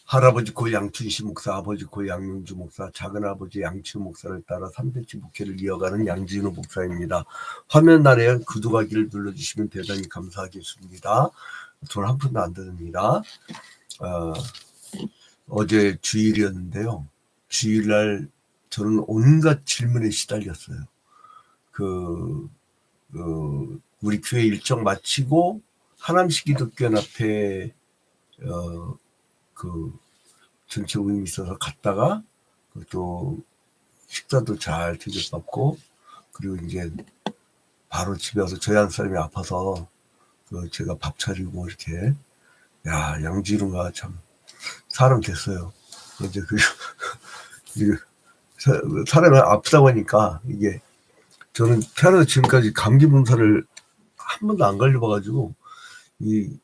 할아버지 고 양춘시 목사, 아버지 고 양용주 목사, 작은아버지 양치우 목사를 따라 3대째 목회를 이어가는 양진우 목사입니다. 화면 아래 구독하기를 눌러주시면 대단히 감사하겠습니다. 돈 한 푼도 안 드립니다. 어제 주일이었는데요. 주일날 저는 온갖 질문에 시달렸어요. 우리 교회 일정 마치고 하남시 기독교연합회 전체 모임이 있어서 갔다가 또 식사도 잘 대접받고, 그리고 이제 바로 집에 와서 저희 한 사람이 아파서 제가 밥 차리고 이렇게, 야, 양진우가 참 사람 됐어요. 이제 사람이 아프다고 하니까, 이게 저는 태어나서 지금까지 감기 분사를 한 번도 안 걸려봐가지고 이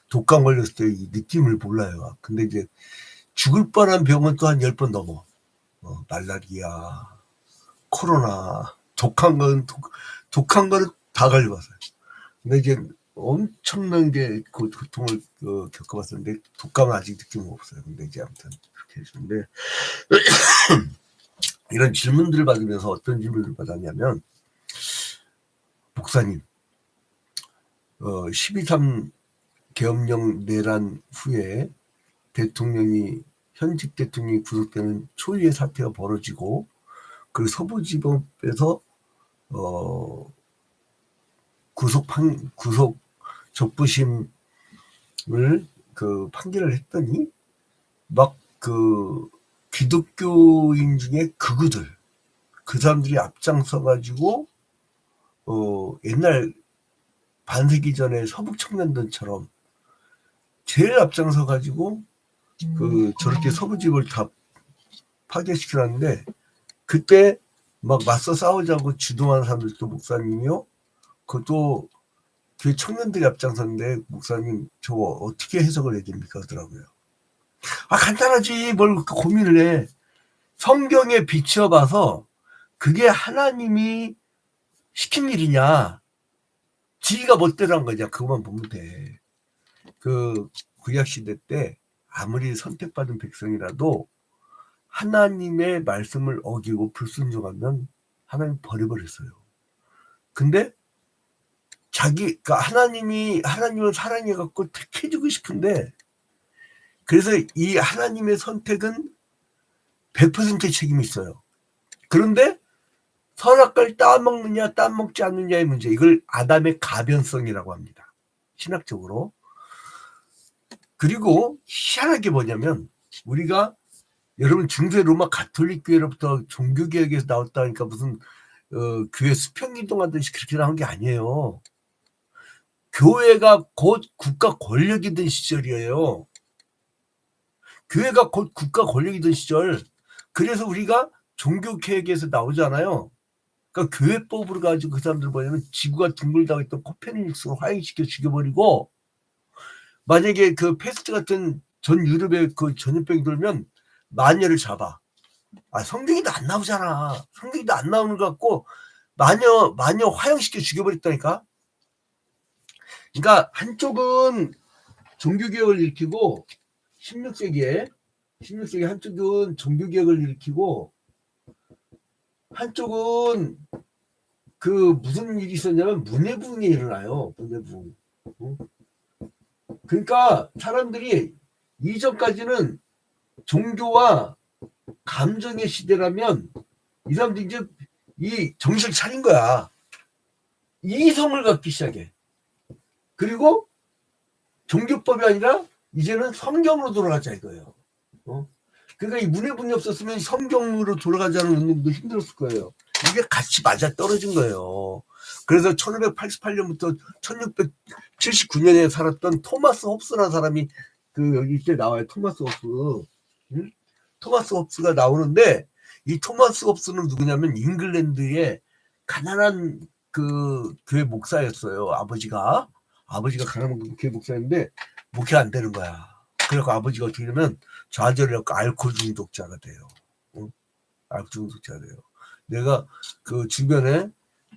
독감 걸렸을 때 이 느낌을 몰라요. 근데 이제 죽을 뻔한 병은 또 한 10번 넘어. 말라리아, 코로나, 독한 거는 다 걸려봤어요. 근데 이제 엄청난 게 그 고통을 겪어봤었는데, 독감은 아직 느낌은 없어요. 근데 이제 아무튼 그렇게 해주는데 이런 질문들을 받으면서 어떤 질문을 받았냐면, 목사님, 12.3 계엄령 내란 후에 현직 대통령이 구속되는 초유의 사태가 벌어지고, 그 서부지법에서 구속 적부심을 판결을 했더니, 막 기독교인 중에 그 사람들이 앞장서가지고 옛날 반세기 전에 서북 청년단처럼 제일 앞장서가지고 저렇게 서부집을 다 파괴시켜놨는데, 그때 막 맞서 싸우자고 주동한 사람들도 목사님이요. 그것도 교회 청년들이 앞장섰는데, 목사님 저거 어떻게 해석을 해야 됩니까? 하더라고요. 간단하지 뭘 고민을 해. 성경에 비추어봐서 그게 하나님이 시킨 일이냐, 지가 멋대로 한 거냐, 그것만 보면 돼. 구약시대 때 아무리 선택받은 백성이라도 하나님의 말씀을 어기고 불순종하면 하나님 버려버렸어요. 근데 하나님을 사랑해갖고 택해주고 싶은데, 그래서 이 하나님의 선택은 100%의 책임이 있어요. 그런데 선악과를 따먹느냐 따먹지 않느냐의 문제, 이걸 아담의 가변성이라고 합니다, 신학적으로. 그리고 희한하게 뭐냐면, 우리가, 여러분 중세 로마 가톨릭 교회로부터 종교개혁에서 나왔다니까 무슨 교회 수평이동하듯이 그렇게 나온 게 아니에요. 교회가 곧 국가 권력이던 시절이에요. 교회가 곧 국가 권력이던 시절. 그래서 우리가 종교개혁에서 나오잖아요. 그러니까 교회법으로 가지고 그 사람들 뭐냐면, 지구가 둥글다고 했던 코페르니쿠스를 화형시켜 죽여버리고, 만약에 패스트 같은 전 유럽에 전염병이 돌면 마녀를 잡아. 성경에도 안 나오잖아. 성경에도 안 나오는 것 같고 마녀 화형시켜 죽여버렸다니까. 그러니까 한쪽은 종교개혁을 일으키고, 16세기에 한쪽은 종교개혁을 일으키고, 한쪽은 무슨 일이 있었냐면 문해부흥이 일어나요. 문해부흥. 그러니까 사람들이 이전까지는 종교와 감정의 시대라면, 이 사람들이 이제 이 정신을 차린 거야. 이성을 갖기 시작해. 그리고 종교법이 아니라 이제는 성경으로 돌아가자 이거예요. 그러니까 이 문해부흥이 없었으면 성경으로 돌아가자는 운동도 힘들었을 거예요. 이게 같이 맞아 떨어진 거예요. 그래서 1588년부터 1679년에 살았던 토마스 홉스라는 사람이 이때 나와요. 토마스 홉스. 토마스 홉스가 나오는데, 이 토마스 홉스는 누구냐면 잉글랜드의 가난한 교회 목사였어요. 아버지가 가난한 교회 목사인데 목회 안 되는 거야. 그래서 아버지가 어떻게 되면 좌절해갖고 알코올 중독자가 돼요. 알코올 중독자가 돼요. 내가 주변에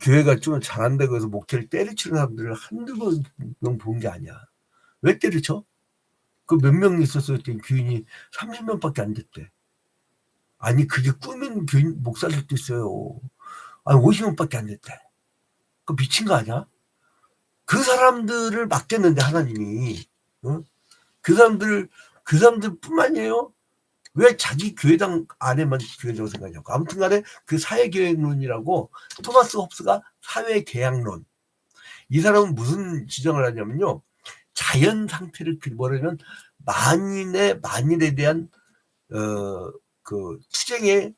교회가 좀 잘한다고 해서 목회를 때려치는 사람들을 한두 번 본 게 아니야. 왜 때려쳐? 그 몇 명 있었어요? 그랬더니 교인이 30명밖에 안 됐대. 아니 그게 꾸민 교인 목사들도 있어요. 아니 50명밖에 안 됐대. 그 미친 거 아니야? 그 사람들을 맡겼는데 하나님이 어? 그 사람들뿐만이에요. 왜 자기 교회당 안에만 교회라고 생각하냐고. 아무튼간에 그 사회계획론이라고 토마스 홉스가 사회계약론. 이 사람은 무슨 지정을 하냐면요. 자연 상태를 뭐냐면 만일에 대한 그 투쟁의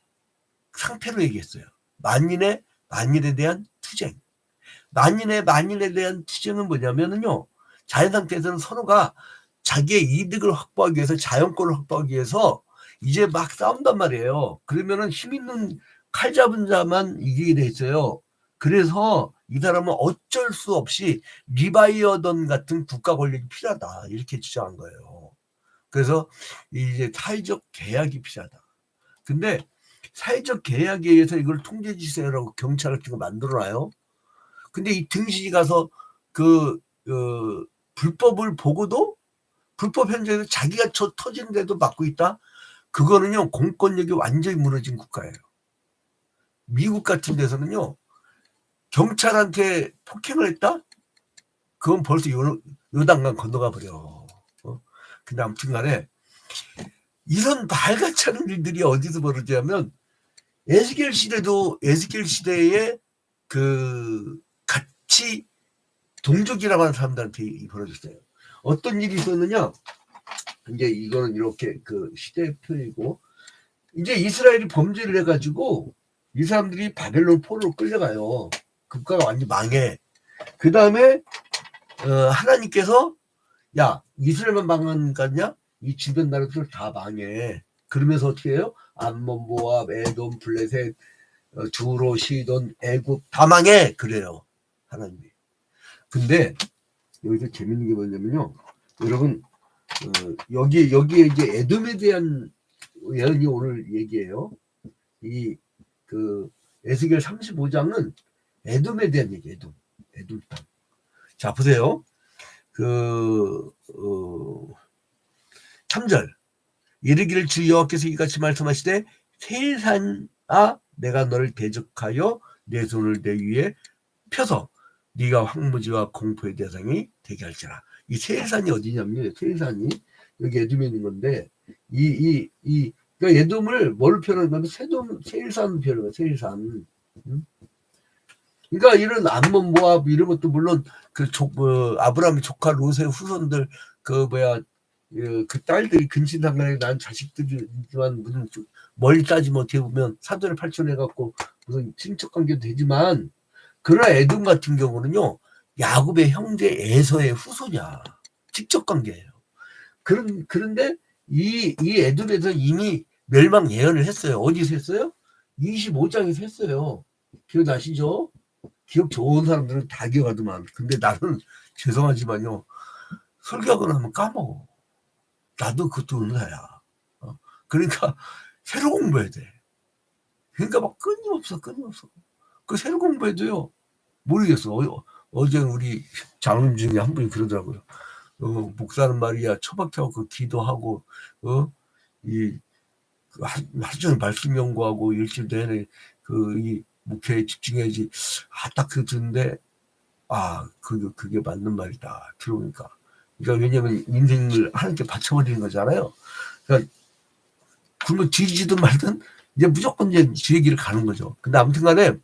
상태로 얘기했어요. 만일에 대한 투쟁. 만일에 대한 투쟁은 뭐냐면요. 자연 상태에서는 서로가 자기의 이득을 확보하기 위해서 자연권을 확보하기 위해서 이제 막 싸운단 말이에요. 그러면은 힘 있는 칼 잡은 자만 이기게 돼 있어요. 그래서 이 사람은 어쩔 수 없이 리바이어던 같은 국가 권력이 필요하다. 이렇게 주장한 거예요. 그래서 이제 사회적 계약이 필요하다. 근데 사회적 계약에 의해서 이걸 통제지세라고 경찰 같은 거 만들어놔요. 근데 이 등신이 가서 불법을 보고도 불법 현장에서 자기가 터지는데도 막고 있다? 그거는요, 공권력이 완전히 무너진 국가예요. 미국 같은 데서는요, 경찰한테 폭행을 했다? 그건 벌써 요단강 건너가 버려. 근데 아무튼 간에 이런 말같지 않은 일들이 어디서 벌어지냐면 에스겔 시대에 그 같이 동족이라고 하는 사람들한테 벌어졌어요. 어떤 일이 있었느냐? 이제 이거는 이렇게 그 시대표이고 이제 이스라엘이 범죄를 해가지고 이 사람들이 바벨론 포로로 끌려가요. 국가가 완전 망해. 그 다음에 하나님께서 야 이스라엘만 망한 거냐? 이 주변 나라들 다 망해. 그러면서 어떻게 해요? 암몬, 모압, 에돔, 블레셋, 두로, 시돈, 애굽 다 망해. 그래요. 하나님이. 근데 여기서 재밌는 게 뭐냐면요. 여러분 여기에 이제 에돔에 대한 예언이 오늘 얘기예요. 이 그 에스겔 35장은 에돔에 대한 얘기, 에돔 땅. 자 보세요. 3절 이르기를 주 여호와께서 이같이 말씀하시되 세산아 내가 너를 대적하여 내 손을 내 위에 펴서 네가 황무지와 공포의 대상이 되게 할지라. 이 세산이 어디냐면요. 세산이 여기 에돔에 있는 건데 그러니까 에돔을 뭘 표현하냐면 세일산 표현해요. 세일산. 그러니까 이런 암몬 모압 이런 것도 물론 아브라함의 조카 롯의 후손들 그 딸들이 근친상간에 난 자식들이지만 무슨 멀리 따지면 어떻게 보면 사돈을 팔촌해갖고 무슨 친척 관계도 되지만 그러나 에돔 같은 경우는요 야곱의 형제 에서의 후손이야. 직접 관계예요. 그런데 이 에돔에서 이미 멸망 예언을 했어요. 어디서 했어요? 25장에서 했어요. 기억나시죠? 기억 좋은 사람들은 다 기억하더만. 근데 나는 죄송하지만요. 설교하고 나면 까먹어. 나도 그것도 은사야. 그러니까 새로 공부해야 돼. 그러니까 막 끊임없어. 그 새로 공부해도요. 모르겠어. 어제 우리 장로님 중에 한 분이 그러더라고요. 목사는 말이야 처박혀갖고 기도하고 하루 종일 말씀 연구하고 일주일 내내 이 목회에 집중해야지. 딱 듣는데 그게 맞는 말이다. 들어보니까. 그러니까 왜냐면 인생을 하나님께 바쳐버리는 거잖아요. 그러니까 굶어 뒤지든 말든 이제 무조건 이제 주의 길을 가는 거죠. 근데 아무튼간에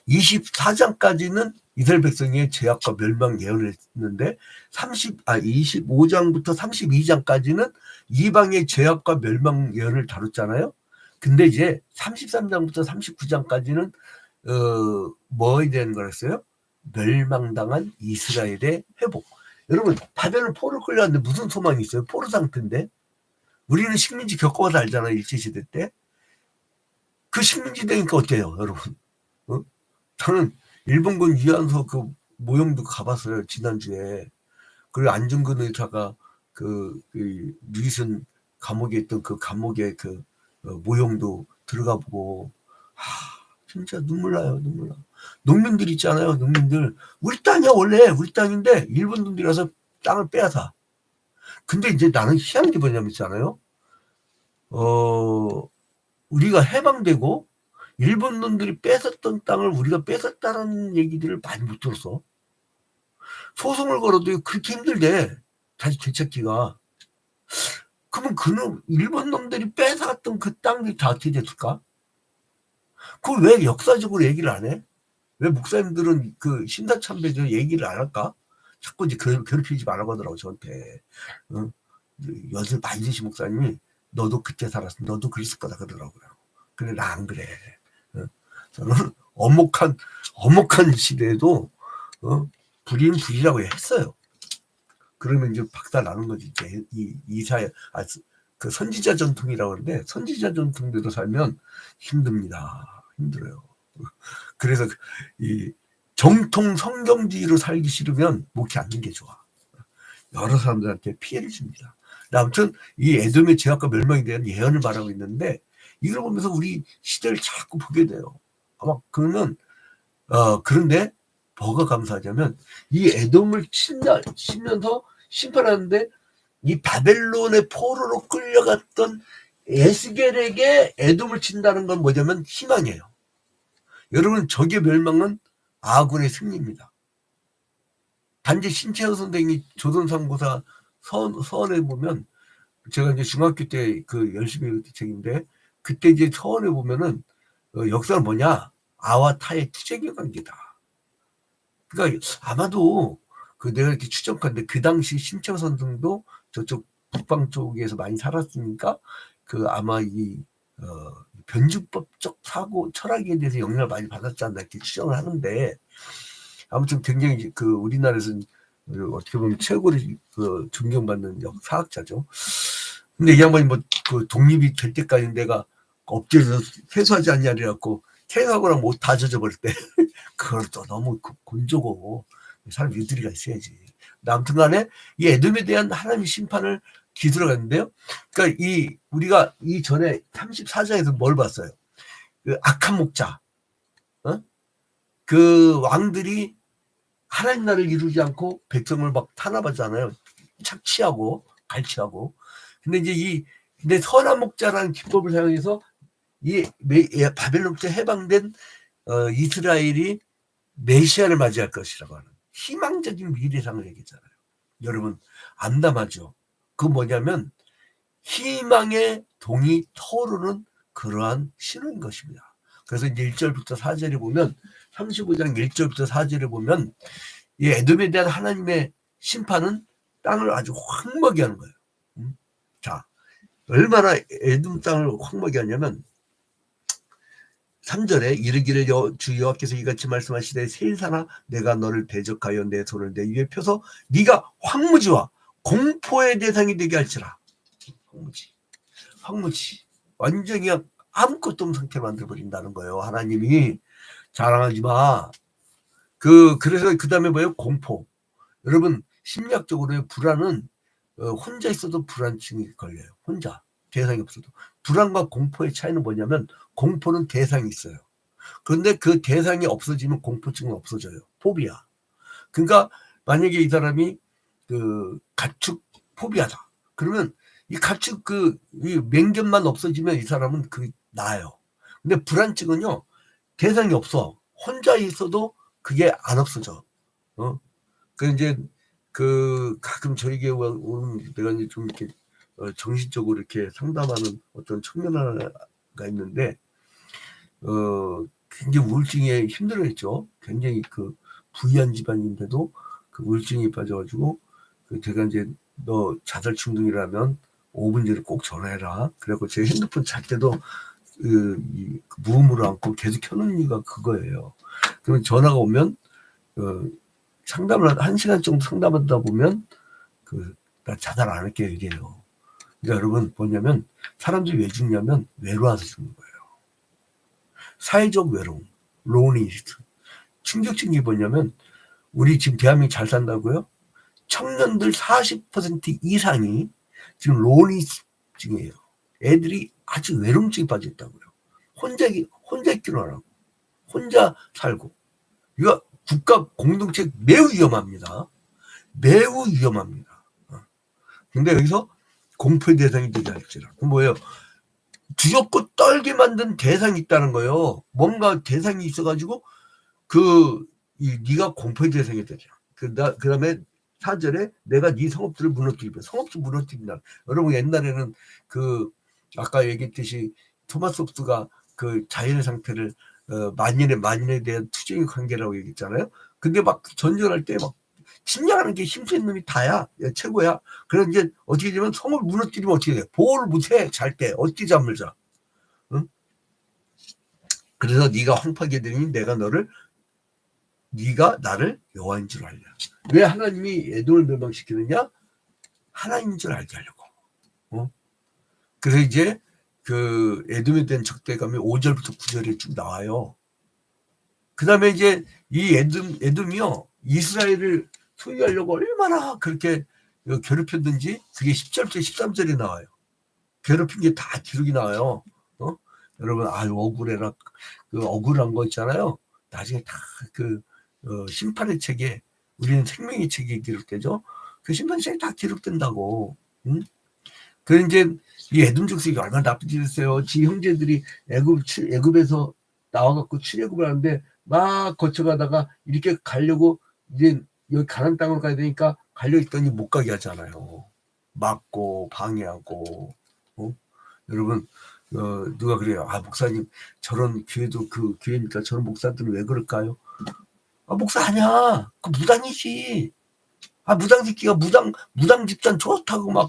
24장까지는 이스라엘 백성의 죄악과 멸망 예언을 했는데 25장부터 32장까지는 이방의 죄악과 멸망 예언을 다뤘잖아요. 근데 이제 33장부터 39장까지는 뭐에 대한 거였어요? 멸망당한 이스라엘의 회복. 여러분 바벨론 포로 끌려왔는데 무슨 소망이 있어요? 포로 상태인데. 우리는 식민지 겪어봐서 알잖아요. 일제시대 때. 그 식민지 되니까 어때요 여러분? 저는 일본군 위안소 그 모형도 가봤어요. 지난주에. 그리고 안중근 의사가 루이슨 감옥에 있던 그 감옥의 모형도 들어가 보고 진짜 눈물 나요. 농민들 있잖아요. 농민들 우리 땅이야 원래 우리 땅인데 일본 놈들이 와서 땅을 빼앗아. 근데 이제 나는 희한한 게 뭐냐면 있잖아요. 우리가 해방되고 일본 놈들이 뺏었던 땅을 우리가 뺏었다는 얘기들을 많이 못 들었어. 소송을 걸어도 그렇게 힘들대. 다시 되찾기가. 그러면 그놈 일본 놈들이 뺏어갔던 그 땅이 다 어떻게 됐을까? 그걸 왜 역사적으로 얘기를 안 해? 왜 목사님들은 그 신사참배죠 얘기를 안 할까? 자꾸 이제 괴롭히지 말라고 하더라고 저한테. 연세 많이 드신 목사님이 너도 그때 살았어. 너도 그랬을 거다 그러더라고요. 근데 나 안 그래. 저는 엄혹한 시대에도 불의는 불의라고 했어요. 그러면 이제 박살 나는 거지. 이제 그 선지자 전통이라고 하는데 선지자 전통대로 살면 힘듭니다. 힘들어요. 그래서 이 정통 성경주의로 살기 싫으면 목회 안 하는 게 좋아. 여러 사람들한테 피해를 줍니다. 아무튼 이 에돔의 제약과 멸망에 대한 예언을 말하고 있는데 이걸 보면서 우리 시대를 자꾸 보게 돼요. 아마 그러면 그런데 뭐가 감사하냐면 이 에돔을 치면서 심판하는데 이 바벨론의 포로로 끌려갔던 에스겔에게 에돔을 친다는 건 뭐냐면 희망이에요. 여러분 적의 멸망은 아군의 승리입니다. 단지 신채호 선생이 조선상고사 서원에 보면 제가 이제 중학교 때 그 열심히 읽은 책인데 그때 이제 서원에 보면은 역사는 뭐냐 아와 타의 투쟁의 관계다. 그러니까 아마도 그 내가 이렇게 추정하는데 그 당시 신채호 선생도 저쪽 북방 쪽에서 많이 살았으니까 그 아마 이 변주법적 사고 철학에 대해서 영향을 많이 받았지 않나 이렇게 추정을 하는데 아무튼 굉장히 그 우리나라에서는 어떻게 보면 최고로 그 존경받는 사학자죠. 근데 이 양반이 뭐 그 독립이 될 때까지 내가 엎드려서 퇴소하지 않냐 그래갖고 퇴소하고랑 못 다 젖어버릴 때 그걸 또 너무 곤조고 사람 유두리가 있어야지. 아무튼 간에 이 에돔에 대한 하나님의 심판을 기술하는데요. 그러니까 우리가 이 전에 34장에서 뭘 봤어요? 그 악한 목자. 그 왕들이 하나님 나라를 이루지 않고 백성을 막 탄압하잖아요. 착취하고 갈취하고. 근데 이제 근데 선한 목자라는 기법을 사용해서 이 바벨론부터 해방된 이스라엘이 메시아를 맞이할 것이라고 하는 희망적인 미래상을 얘기했잖아요. 여러분 암담하죠. 그 뭐냐면 희망의 동이 터오르는 그러한 신호인 것입니다. 그래서 이제 1절부터 4절에 보면 35장 1절부터 4절에 보면 이 에돔에 대한 하나님의 심판은 땅을 아주 황무하게 하는 거예요. 자, 얼마나 에돔 땅을 황무하게 하냐면 3절에 이르기를 주 여호와께서 이같이 말씀하시되 세일사나 내가 너를 대적하여 내 손을 내 위에 펴서 네가 황무지와 공포의 대상이 되게 할지라. 황무지 완전히 아무것도 없는 상태로 만들어버린다는 거예요. 하나님이. 자랑하지 마. 그래서 그 다음에 뭐예요? 공포. 여러분 심리학적으로 불안은 혼자 있어도 불안증이 걸려요. 혼자 대상이 없어도. 불안과 공포의 차이는 뭐냐면 공포는 대상이 있어요. 그런데 그 대상이 없어지면 공포증은 없어져요. 포비아. 그러니까 만약에 이 사람이 그 가축 포비아다. 그러면 이 가축 이 맹견만 없어지면 이 사람은 나아요. 근데 불안증은요 대상이 없어. 혼자 있어도 그게 안 없어져. 그 이제 가끔 저에게 오는 내가 이제 좀 이렇게 정신적으로 이렇게 상담하는 어떤 청년 하나가 있는데 굉장히 우울증에 힘들어했죠. 굉장히 부유한 집안인데도 그 우울증에 빠져가지고 제가 이제 너 자살 충동이라면 5분 전에 꼭 전화해라. 그래갖고 제 핸드폰 잘 때도 무음으로 안고 계속 켜놓는 이유가 그거예요. 그러면 전화가 오면 상담을 1시간 정도 상담하다 보면 나 자살 안 할게요 이래요. 그러니까 여러분 뭐냐면 사람들이 왜 죽냐면 외로워서 죽는 거예요. 사회적 외로움, 로니스트. 충격적인 게 뭐냐면 우리 지금 대한민국 잘 산다고요? 청년들 40% 이상이 지금 로니스트증이에요. 애들이 아주 외로움증에 빠져있다고요. 혼자 있기로 하라고. 혼자 살고. 이거 국가 공동체 매우 위험합니다. 매우 위험합니다. 근데 여기서 공포의 대상이 되지 않을지라. 그럼 뭐예요? 두렵고 떨게 만든 대상이 있다는 거예요. 뭔가 대상이 있어가지고 네가 공포의 대상이 되죠. 그다음에 4절에 내가 네 성읍들을 무너뜨리며 성읍도 무너뜨린다. 여러분 옛날에는 아까 얘기했듯이 토마스 홉스가 자연의 상태를 만인에 대한 투쟁의 관계라고 얘기했잖아요. 근데 막 전쟁할 때 막 침략하는 게 힘센 놈이 다야. 최고야. 그럼 이제 어떻게 되면 성을 무너뜨리면 어떻게 돼? 보호를 못해. 잘 때. 어떻게 잠을 자? 응? 그래서 네가 황폐하게 되니 네가 나를 여호와인 줄 알려. 왜 하나님이 에돔을 멸망시키느냐? 하나님인 줄 알게 하려고. 그래서 이제 에돔에 대한 적대감이 5절부터 9절에 쭉 나와요. 그 다음에 이제 이 에돔이요, 이스라엘을 소유하려고 얼마나 그렇게 괴롭혔는지 그게 10절부터 13절에 나와요. 괴롭힌 게 다 기록이 나와요. 여러분, 억울해라. 억울한 거 있잖아요. 나중에 다 심판의 책에, 우리는 생명의 책에 기록되죠. 그 심판의 책에 다 기록된다고. 응? 그 이제 이 에돔 족속이 얼마나 나쁜 짓을 했어요. 지 형제들이 애굽에서 나와갖고 출애굽을 하는데 막 거쳐가다가 이렇게 가려고 이제 여기 가나안 땅으로 가야 되니까 가려 있더니 못 가게 하잖아요. 막고 방해하고. 여러분, 누가 그래요? 목사님, 저런 교회도 교회니까 저런 목사들은 왜 그럴까요? 목사 아니야. 무당이지. 무당 새끼가 무당 집단 좋다고 막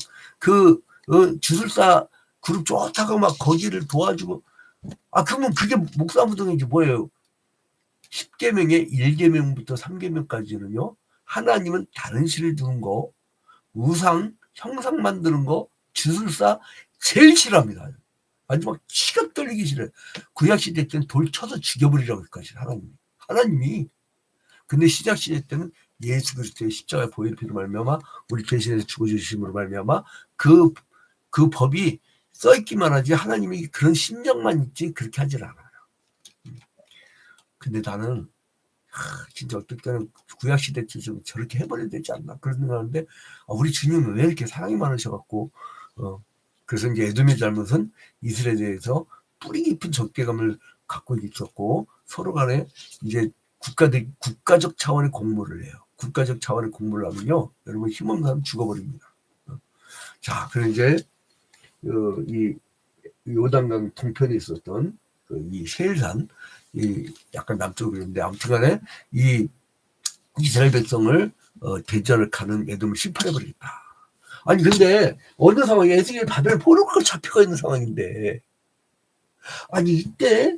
주술사 그룹 좋다고 막 거기를 도와주고. 그러면 그게 목사 무당이지 뭐예요? 10계명의 1계명부터 3계명까지는요. 하나님은 다른 신을 두는 거, 우상, 형상 만드는 거, 주술사 제일 싫어합니다. 아주 막 치가 떨리기 싫어요. 구약시대 때는 돌 쳐서 죽여버리라고 했거든요. 하나님이. 근데 신약시대 때는 예수 그리스도의 십자가의 보혈 피로 말미암아 우리 대신해서 죽어주심으로 말미암아 그 법이 써있기만 하지 하나님이 그런 심정만 있지 그렇게 하질 않아요. 근데 나는 진짜 어떨 때는 구약시대 때 좀 저렇게 해버려야 되지 않나 그런 생각하는데 우리 주님은 왜 이렇게 사랑이 많으셔갖고 그래서 이제 에돔의 잘못은 이스라엘에 대해서 뿌리 깊은 적대감을 갖고 있었고 서로 간에 이제 국가적 차원의 공모를 해요. 국가적 차원의 공모를 하면요, 여러분 힘없는 사람 죽어버립니다. 자, 그럼 이제 이 요단강 동편에 있었던 이 세일산, 약간 남쪽으로 있는데 아무튼간에 이 이스라엘 백성을 대전을 가는 에돔을 심판해버리겠다. 아니 근데 어느 상황에 에스겔 바벨 포로가 잡혀가 있는 상황인데 이때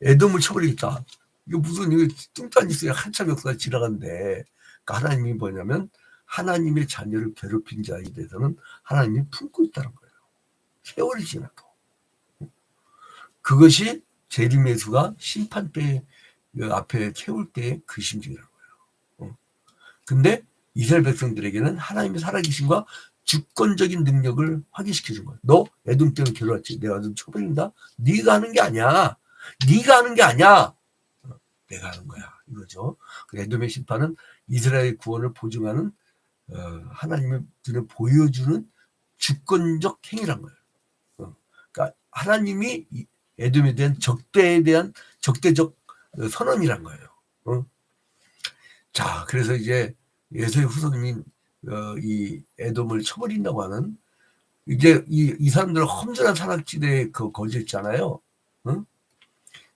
에돔을 쳐버리겠다. 이거 무슨 뚱딴 짓이 한참 역사가 지나간데 하나님이 뭐냐면 하나님의 자녀를 괴롭힌 자에 대해서는 하나님이 품고 있다는 거예요. 세월이 지나도. 그것이 재림예수가 심판대 앞에 세울 때의 그 심정이라는 거예요. 근데 이스라엘 백성들에게는 하나님의 살아계심과 주권적인 능력을 확인시켜준 거예요. 너 에돔 때문에 괴로웠지. 내가 좀 쳐버린다. 네가 하는 게 아니야. 내가 하는 거야. 이거죠. 에돔의 심판은 이스라엘 구원을 보증하는 하나님의 눈에 보여주는 주권적 행위란 거예요. 그러니까 하나님이 에돔에 대한 적대에 대한 적대적 선언이란 거예요. 자, 그래서 이제 예수의 후손인 이 에돔을 쳐버린다고 하는 이제 이 사람들은 험준한 산악지대에 거주했잖아요.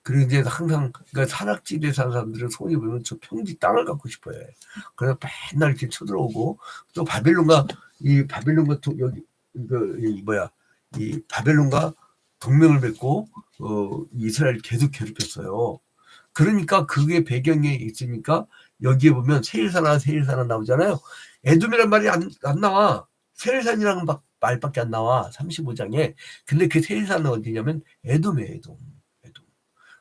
그리고 이제 항상 그러니까 산악지대에 사는 사람들은 소위 보면 저 평지 땅을 갖고 싶어요. 그래서 맨날 이렇게 쳐들어오고 또 바벨론과 여기 이 바벨론과 동맹을 맺고 이스라엘 계속 괴롭혔어요. 그러니까 그게 배경에 있으니까 여기에 보면 세일산아 나오잖아요. 에돔이란 말이 안 나와. 세일산이라는 말밖에 안 나와. 35장에. 근데 그 세일산은 어디냐면 에돔이에요. 에돔.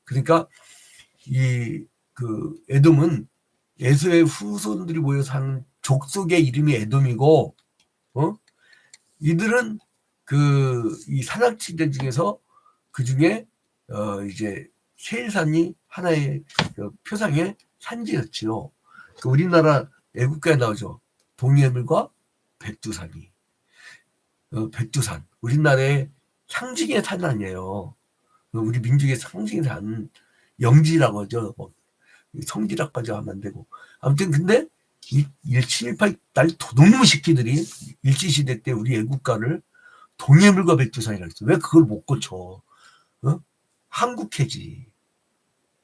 그러니까 에돔은 에서의 후손들이 모여 사는 족속의 이름이 에돔이고, 이들은 이 산악지대 중에서 그 중에 이제 세일산이 하나의 표상의 산지였지요. 우리나라 애국가에 나오죠. 동해물과 백두산이. 백두산. 우리나라의 상징의 산 아니에요. 우리 민족의 상징의 산. 영지라고 하죠. 성지락까지 하면 안 되고. 아무튼 근데 1718 날 도둑놈 새끼들이 일제시대 때 우리 애국가를 동해물과 백두산이라고 했어. 왜 그걸 못 고쳐? 한국해지.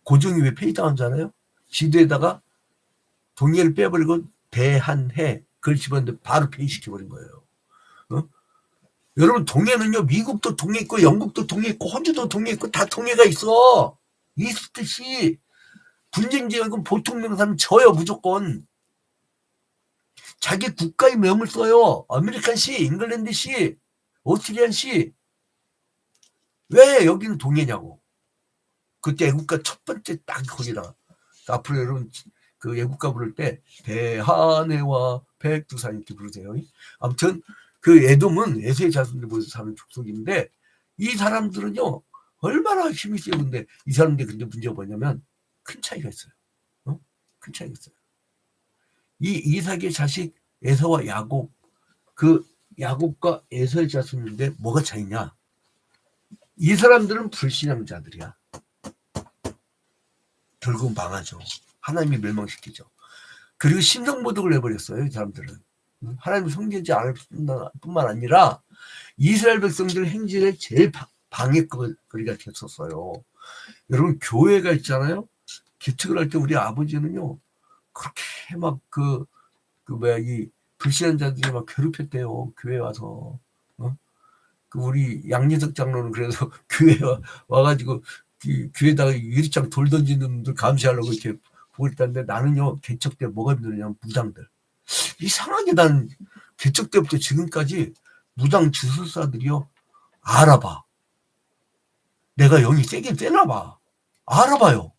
고종이 왜 폐위당한 줄 알아요? 지도에다가 동해를 빼버리고 대한해 그걸 집었는데 바로 폐위시켜버린 거예요. 여러분 동해는요, 미국도 동해 있고 영국도 동해 있고 호주도 동해 있고 다 동해가 있어. 있듯이 분쟁 지역은 보통 명사는 져요. 무조건 자기 국가의 명을 써요. 아메리칸시, 잉글랜드시, 오스트리안시. 왜 여기는 동해냐고. 그때 애국가 첫 번째 딱 거기다가. 앞으로 여러분 그 애국가 부를 때 대한해와 백두산 이렇게 부르세요. 아무튼 그 애돔은 에서의 자손들 모여서 사는 족속인데 이 사람들은요 얼마나 힘이 세요. 근데 이 사람들 근데 문제가 뭐냐면 큰 차이가 있어요. 큰 차이가 있어요. 이 이삭의 자식 에서와 야곱, 그 야곱과 에서의 자손인데 뭐가 차이냐? 이 사람들은 불신앙자들이야. 결국 망하죠. 하나님이 멸망시키죠. 그리고 신성모독을 해버렸어요. 이 사람들은. 하나님을 섬기지 않을 뿐만 아니라 이스라엘 백성들 행진에 제일 방해거리가 됐었어요. 여러분 교회가 있잖아요. 개척을 할 때 우리 아버지는요 그렇게 막 이 불신자들이 막 괴롭혔대요. 교회 와서. 그 우리 양예석 장로는 그래서 교회 와가지고 교회에다가 유리창 돌 던지는 놈들 감시하려고 이렇게 보고 있다는데 나는요 개척 때 뭐가 힘들냐면 무당들. 이상하게 나는 개척 때부터 지금까지 무당 주술사들이요 알아봐. 내가 영이 세긴 세나 봐. 알아봐요.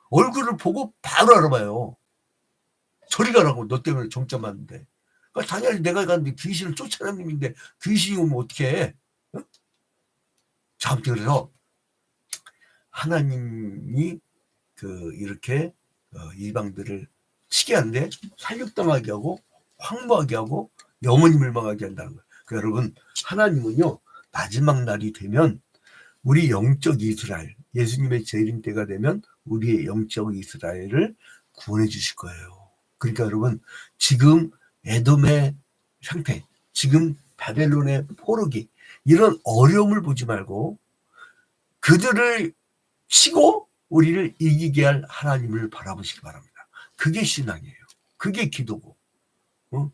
얼굴을 보고 바로 알아봐요. 저리 가라고. 너 때문에 정점 맞는데. 그러니까 당연히 내가 갔는데 귀신을 쫓아내는 놈인데 귀신이 오면 어떻게 해? 자, 아무튼 그래서 하나님이 이렇게 이방들을 치게 하는데 살육당하게 하고 황무하게 하고 영원히 멸망하게 한다는 거예요. 그러니까 여러분 하나님은요 마지막 날이 되면 우리 영적 이스라엘, 예수님의 재림 때가 되면 우리의 영적 이스라엘을 구원해 주실 거예요. 그러니까 여러분 지금 에돔의 상태, 지금 바벨론의 포로기 이런 어려움을 보지 말고 그들을 치고 우리를 이기게 할 하나님을 바라보시기 바랍니다. 그게 신앙이에요. 그게 기도고.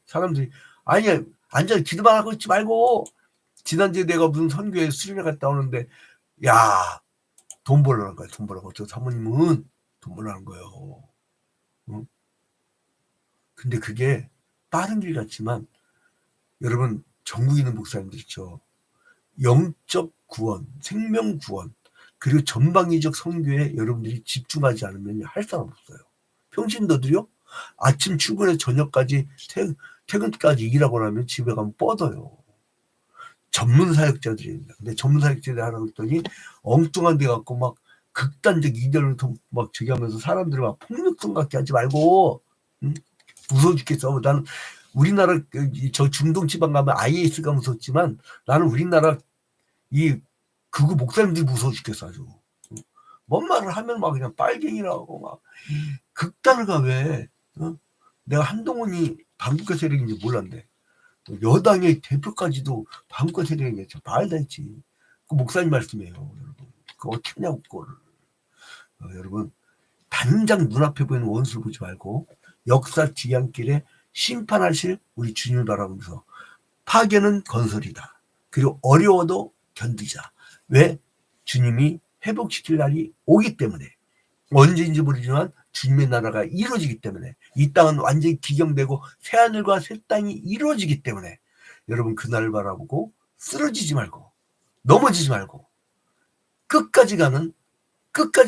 사람들이 아니야 앉아 기도만 하고 있지 말고. 지난주에 내가 무슨 선교에 수련회 갔다 오는데 야 돈 벌라는 거야. 돈 벌라고. 저 사모님은 돈 벌라는 거예요. 근데 그게 빠른 길 같지만 여러분 전국에 있는 목사님들 있죠. 영적 구원, 생명 구원 그리고 전방위적 선교에 여러분들이 집중하지 않으면 할 사람 없어요. 평신도들이요. 아침 출근해서 저녁까지 퇴근까지 일하고 나면 집에 가면 뻗어요. 전문 사역자들입니다. 근데 전문 사역자들이 하라고 했더니 엉뚱한 데 갖고 막 극단적 이견을 막 저기 하면서 사람들을 막 폭력성 갖게 하지 말고. 무서워 죽겠어. 나는 우리나라 저 중동 지방 가면 IS가 무섭지만 나는 우리나라 이 극우 목사님들이 무서워 죽겠어 아주. 뭔 말을 하면 막 그냥 빨갱이라고 막 극단을 가 왜? 내가 한동훈이 반국가 세력인지 몰랐네. 여당의 대표까지도 반국가 세력인 게 말도 했지. 그 목사님 말씀이에요, 여러분. 그거 어떻게 하냐고 그거를. 여러분 당장 눈앞에 보이는 원수를 보지 말고 역사 뒤안길에 심판하실 우리 주님을 바라보면서 파괴는 건설이다. 그리고 어려워도 견디자. 왜? 주님이 회복시킬 날이 오기 때문에. 언제인지 모르지만 주님의 나라가 이루어지기 때문에 이 땅은 완전히 기경되고 새하늘과 새 땅이 이루어지기 때문에 여러분 그날을 바라보고 쓰러지지 말고 넘어지지 말고 끝까지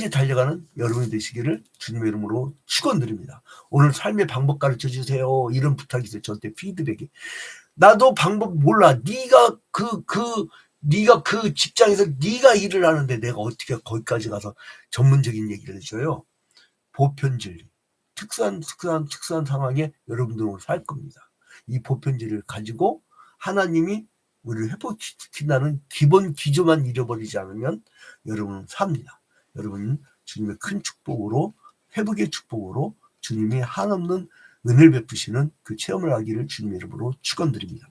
달려가는 여러분이 되시기를 주님의 이름으로 축원드립니다. 오늘 삶의 방법 가르쳐 주세요. 이런 부탁이 있어요. 저한테 피드백이. 나도 방법 몰라. 네가 그 직장에서 네가 일을 하는데 내가 어떻게 거기까지 가서 전문적인 얘기를 해줘요. 보편진리. 특수한 상황에 여러분들은 살 겁니다. 이 보편진리를 가지고 하나님이 우리를 회복시킨다는 기본 기조만 잃어버리지 않으면 여러분은 삽니다. 여러분은 주님의 큰 축복으로, 회복의 축복으로 주님이 한없는 은혜를 베푸시는 그 체험을 하기를 주님의 이름으로 축원드립니다.